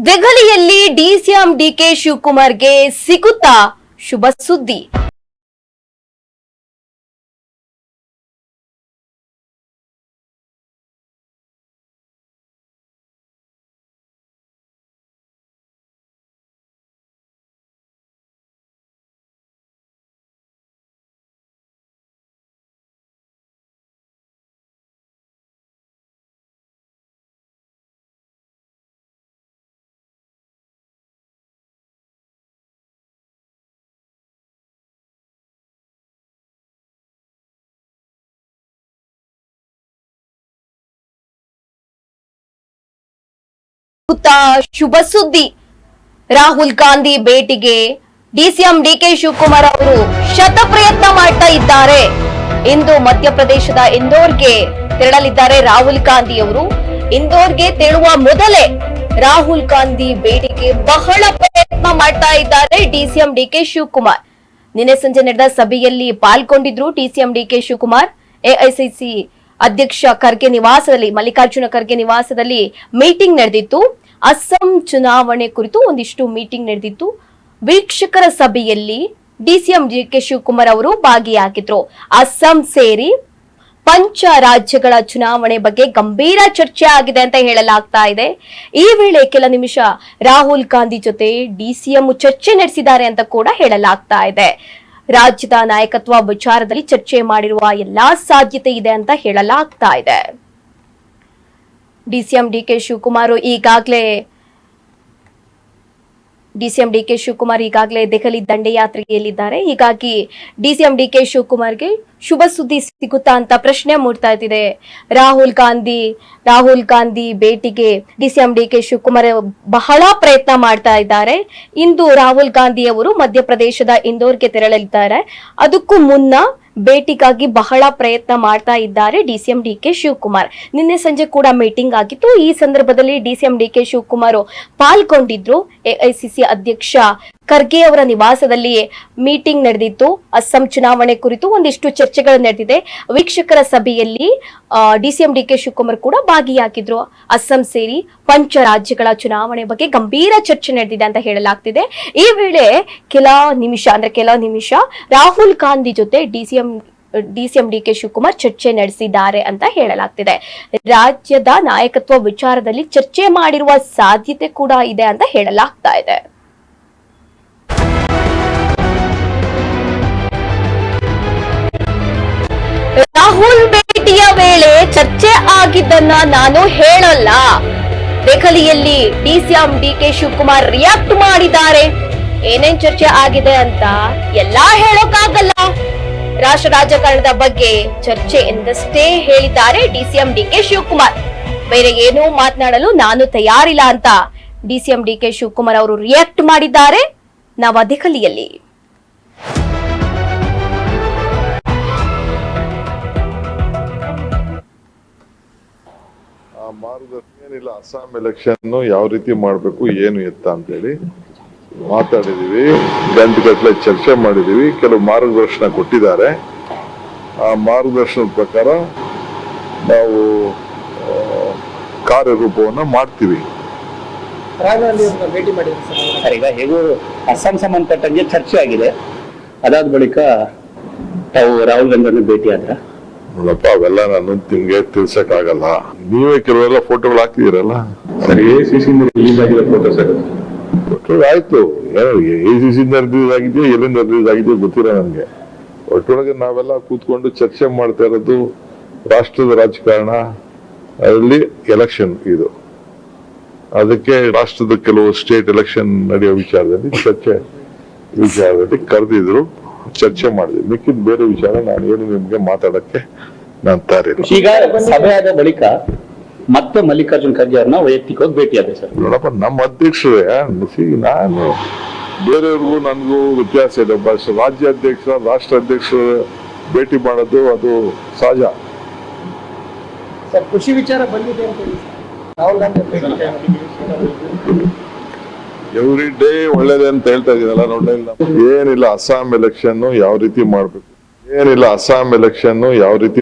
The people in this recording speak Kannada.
ದೆಹಲಿಯಲ್ಲಿ ಡಿಸಿಎಂ ಡಿಕೆ ಶಿವಕುಮಾರ್ಗೆ ಸಿಗುತ್ತಾ ಶುಭ ಸುದ್ದಿ. ಶುಭ ಸುದ್ದಿ. ರಾಹುಲ್ ಗಾಂಧಿ ಭೇಟಿಗೆ ಡಿಸಿಎಂ ಡಿಕೆ ಶಿವಕುಮಾರ್ ಅವರು ಶತಪ್ರಯತ್ನ ಮಾಡ್ತಾ ಇದ್ದಾರೆ. ಇಂದು ಮಧ್ಯಪ್ರದೇಶದ ಇಂದೋರ್ಗೆ ತೆರಳಲಿದ್ದಾರೆ ರಾಹುಲ್ ಗಾಂಧಿ ಅವರು. ಇಂದೋರ್ಗೆ ತೆರಳುವ ಮೊದಲೇ ರಾಹುಲ್ ಗಾಂಧಿ ಭೇಟಿಗೆ ಬಹಳ ಪ್ರಯತ್ನ ಮಾಡ್ತಾ ಇದ್ದಾರೆ ಡಿಸಿಎಂ ಡಿಕೆ ಶಿವಕುಮಾರ್. ನಿನ್ನೆ ಸಂಜೆ ನಡೆದ ಸಭೆಯಲ್ಲಿ ಪಾಲ್ಗೊಂಡಿದ್ರು ಡಿಸಿಎಂ ಡಿಕೆ ಶಿವಕುಮಾರ್. ಎಐಸಿಸಿ ಅಧ್ಯಕ್ಷ ಖರ್ಗೆ ನಿವಾಸದಲ್ಲಿ, ಮಲ್ಲಿಕಾರ್ಜುನ ಖರ್ಗೆ ನಿವಾಸದಲ್ಲಿ ಮೀಟಿಂಗ್ ನಡೆದಿತ್ತು. ಅಸ್ಸಾಂ ಚುನಾವಣೆ ಕುರಿತು ಒಂದಿಷ್ಟು ಮೀಟಿಂಗ್ ನಡೆದಿತ್ತು. ವೀಕ್ಷಕರ ಸಭೆಯಲ್ಲಿ ಡಿಸಿಎಂ ಡಿಕೆ ಶಿವಕುಮಾರ್ ಅವರು ಭಾಗಿಯಾಗಿದ್ರು. ಅಸ್ಸಾಂ ಸೇರಿ ಪಂಚ ರಾಜ್ಯಗಳ ಚುನಾವಣೆ ಬಗ್ಗೆ ಗಂಭೀರ ಚರ್ಚೆ ಆಗಿದೆ ಅಂತ ಹೇಳಲಾಗ್ತಾ ಇದೆ. ಈ ವೇಳೆ ಕೆಲ ನಿಮಿಷ ರಾಹುಲ್ ಗಾಂಧಿ ಜೊತೆ ಡಿಸಿಎಂ ಚರ್ಚೆ ನಡೆಸಿದ್ದಾರೆ ಅಂತ ಕೂಡ ಹೇಳಲಾಗ್ತಾ ಇದೆ. ರಾಜ್ಯದ ನಾಯಕತ್ವ ವಿಚಾರದಲ್ಲಿ ಚರ್ಚೆ ಮಾಡಿರುವ ಎಲ್ಲಾ ಸಾಧ್ಯತೆ ಇದೆ ಅಂತ ಹೇಳಲಾಗ್ತಾ ಇದೆ. ಡಿಸಿಎಂ ಡಿಕೆ ಶಿವಕುಮಾರ್ ಈಗಾಗಲೇ ದೆಹಲಿ ದಂಡಯಾತ್ರೆಯಲ್ಲಿದ್ದಾರೆ. ಹೀಗಾಗಿ ಡಿಸಿಎಂ ಡಿಕೆ ಶಿವಕುಮಾರ್ಗೆ ಶುಭ ಸುದ್ದಿ ಸಿಗುತ್ತಾ ಅಂತ ಪ್ರಶ್ನೆ ಮೂಡ್ತಾ ಇದೆ. ರಾಹುಲ್ ಗಾಂಧಿ ಭೇಟಿಗೆ ಡಿಸಿಎಂ ಡಿಕೆ ಶಿವಕುಮಾರ್ ಬಹಳ ಪ್ರಯತ್ನ ಮಾಡ್ತಾ ಇದ್ದಾರೆ. ಇಂದು ರಾಹುಲ್ ಗಾಂಧಿ ಅವರು ಮಧ್ಯಪ್ರದೇಶದ ಇಂದೋರ್ಗೆ ತೆರಳಲಿದ್ದಾರೆ. ಅದಕ್ಕೂ ಮುನ್ನ ಭೇಟಿಗಾಗಿ ಬಹಳ ಪ್ರಯತ್ನ ಮಾಡ್ತಾ ಇದ್ದಾರೆ ಡಿಸಿಎಂ ಡಿಕೆ ಶಿವಕುಮಾರ್. ನಿನ್ನೆ ಸಂಜೆ ಕೂಡ ಮೀಟಿಂಗ್ ಆಗಿತ್ತು. ಈ ಸಂದರ್ಭದಲ್ಲಿ ಡಿಸಿಎಂ ಡಿಕೆ ಶಿವಕುಮಾರ್ ಪಾಲ್ಗೊಂಡಿದ್ರು. ಎಐಸಿಸಿ ಅಧ್ಯಕ್ಷ ಖರ್ಗೆ ಅವರ ನಿವಾಸದಲ್ಲಿ ಮೀಟಿಂಗ್ ನಡೆದಿತ್ತು. ಅಸ್ಸಾಂ ಚುನಾವಣೆ ಕುರಿತು ಒಂದಿಷ್ಟು ಚರ್ಚೆಗಳು ನಡೆದಿದೆ. ವೀಕ್ಷಕರ ಸಭೆಯಲ್ಲಿ ಡಿಸಿಎಂ ಡಿಕೆ ಶಿವಕುಮಾರ್ ಕೂಡ ಭಾಗಿಯಾಗಿದ್ರು. ಅಸ್ಸಾಂ ಸೇರಿ ಪಂಚ ರಾಜ್ಯಗಳ ಚುನಾವಣೆ ಬಗ್ಗೆ ಗಂಭೀರ ಚರ್ಚೆ ನಡೆದಿದೆ ಅಂತ ಹೇಳಲಾಗ್ತಿದೆ. ಈ ವೇಳೆ ಕೆಲ ನಿಮಿಷ ರಾಹುಲ್ ಗಾಂಧಿ ಜೊತೆ ಡಿಸಿಎಂ ಡಿಕೆ ಶಿವಕುಮಾರ್ ಚರ್ಚೆ ನಡೆಸಿದ್ದಾರೆ ಅಂತ ಹೇಳಲಾಗ್ತಿದೆ. ರಾಜ್ಯದ ನಾಯಕತ್ವ ವಿಚಾರದಲ್ಲಿ ಚರ್ಚೆ ಮಾಡಿರುವ ಸಾಧ್ಯತೆ ಕೂಡ ಇದೆ ಅಂತ ಹೇಳಲಾಗ್ತಾ ಇದೆ. ರಾಹುಲ್ ಭೇಟಿಯ ವೇಳೆ ಚರ್ಚೆ ಆಗಿದ್ದನ್ನ ನಾನು ಹೇಳಲ್ಲ. ದೆಹಲಿಯಲ್ಲಿ ಡಿಸಿಎಂ ಡಿಕೆ ಶಿವಕುಮಾರ್ ರಿಯಾಕ್ಟ್ ಮಾಡಿದ್ದಾರೆ. ಏನೇನ್ ಚರ್ಚೆ ಆಗಿದೆ ಅಂತ ಎಲ್ಲಾ ಹೇಳೋಕ್ಕಾಗಲ್ಲ. ರಾಷ್ಟ್ರ ರಾಜಕಾರಣದ ಬಗ್ಗೆ ಚರ್ಚೆ ಎಂದಷ್ಟೇ ಹೇಳಿದ್ದಾರೆ ಡಿಸಿಎಂ ಡಿಕೆ ಶಿವಕುಮಾರ್. ಬೇರೆ ಏನೂ ಮಾತನಾಡಲು ನಾನು ತಯಾರಿಲ್ಲ ಅಂತ ಡಿಸಿಎಂ ಡಿಕೆ ಶಿವಕುಮಾರ್ ಅವರು ರಿಯಾಕ್ಟ್ ಮಾಡಿದ್ದಾರೆ ನವದೆಹಲಿಯಲ್ಲಿ. ಮಾರ್ಗದರ್ಶನ ಏನಿಲ್ಲ. ಅಸ್ಸಾಂ ಎಲೆಕ್ಷನ್ ಯಾವ ರೀತಿ ಮಾಡ್ಬೇಕು, ಏನು ಎತ್ತ ಅಂತ ಹೇಳಿ ಮಾತಾಡಿದೀವಿ. ಗಂಟೆಗಟ್ಟಲೆ ಚರ್ಚೆ ಮಾಡಿದೀವಿ. ಕೆಲವು ಮಾರ್ಗದರ್ಶನ ಕೊಟ್ಟಿದ್ದಾರೆ. ಆ ಮಾರ್ಗದರ್ಶನದ ಪ್ರಕಾರ ನಾವು ಕಾರ್ಯರೂಪವನ್ನ ಮಾಡ್ತೀವಿ. ಸರ್, ಈಗ ಹೇಗೂ ಅಸ್ಸಾಂ ಸಂಬಂಧಪಟ್ಟಂಗೆ ಚರ್ಚೆ ಆಗಿದೆ. ಅದಾದ ಬಳಿಕ ತಾವು ರಾಹುಲ್ ಗಾಂಧಿ ಭೇಟಿ ಆದ್ರ? ನೋಡಪ್ಪ, ಅವೆಲ್ಲ ನಾನು ನಿಮ್ಗೆ ತಿಳ್ಸಕ್ ಆಗಲ್ಲ. ನೀವೇ ಕೆಲವೆಲ್ಲ ಫೋಟೋಗಳು ಹಾಕಿದಿರಲ್ಲ. ಫೋಟೋ ಆಯ್ತು, ಎಸಿಸಿ ರಿಲೀಸ್ ಆಗಿದೆಯೋ ಎಲ್ಲಿಂದ ರಿಲೀಸ್ ಆಗಿದೆಯೋ ಗೊತ್ತಿಲ್ಲ ನನಗೆ. ಒಟ್ಟೊಳಗೆ ನಾವೆಲ್ಲ ಕೂತ್ಕೊಂಡು ಚರ್ಚೆ ಮಾಡ್ತಾ ಇರೋದು ರಾಷ್ಟ್ರದ ರಾಜಕಾರಣ, ಅಲ್ಲಿ ಎಲೆಕ್ಷನ್ ಇದು. ಅದಕ್ಕೆ ರಾಷ್ಟ್ರದ ಕೆಲವು ಸ್ಟೇಟ್ ಎಲೆಕ್ಷನ್ ನಡೆಯೋ ವಿಚಾರದಲ್ಲಿ ಕರೆದಿದ್ರು, ಚರ್ಚೆ ಮಾಡಿದ್ವಿ. ಮಿಕ್ಕಿದ ಬೇರೆ ವಿಚಾರ ನಾನು ಏನು ನಿಮ್ಗೆ ಮಾತಾಡಕ್ಕೆ ನಾನು ತಾರಿಲ್ಲ. ಈಗ ಸಭೆ ಆದ ಬಳಿಕ ಮತ್ತೆ ಮಲ್ಲಿಕಾರ್ಜುನ್ ಖರ್ಗೆ ಅವ್ರನ್ನ ವೈಯಕ್ತಿಕವಾಗಿ ಭೇಟಿ ಆದ ಸರ್? ನೋಡಪ್ಪ, ನಮ್ಮ ಅಧ್ಯಕ್ಷರೇ, ನಾನು ಬೇರೆಯವ್ರಿಗೂ ನನಗೂ ವ್ಯತ್ಯಾಸ ಇದೆ. ರಾಜ್ಯಾಧ್ಯಕ್ಷ ರಾಷ್ಟ್ರ ಅಧ್ಯಕ್ಷರು ಭೇಟಿ ಮಾಡೋದು ಅದು ಸಹಜ. ಖುಷಿ ವಿಚಾರ ಬಂದಿದೆ ಅಂತ ರಾಹುಲ್ ಗಾಂಧಿ ಎವ್ರಿ ಡೇ ಒಳ್ಳೇದೇ ಅಂತ ಹೇಳ್ತಾ ಇದೀನಲ್ಲ. ನೋಡಿಲ್ಲ, ಏನಿಲ್ಲ. ಅಸ್ಸಾಂ ಎಲೆಕ್ಷನ್ ಯಾವ ರೀತಿ ಮಾಡ್ಬೇಕು, ಏನಿಲ್ಲ. ಅಸ್ಸಾಂ ಎಲೆಕ್ಷನ್ ಯಾವ ರೀತಿ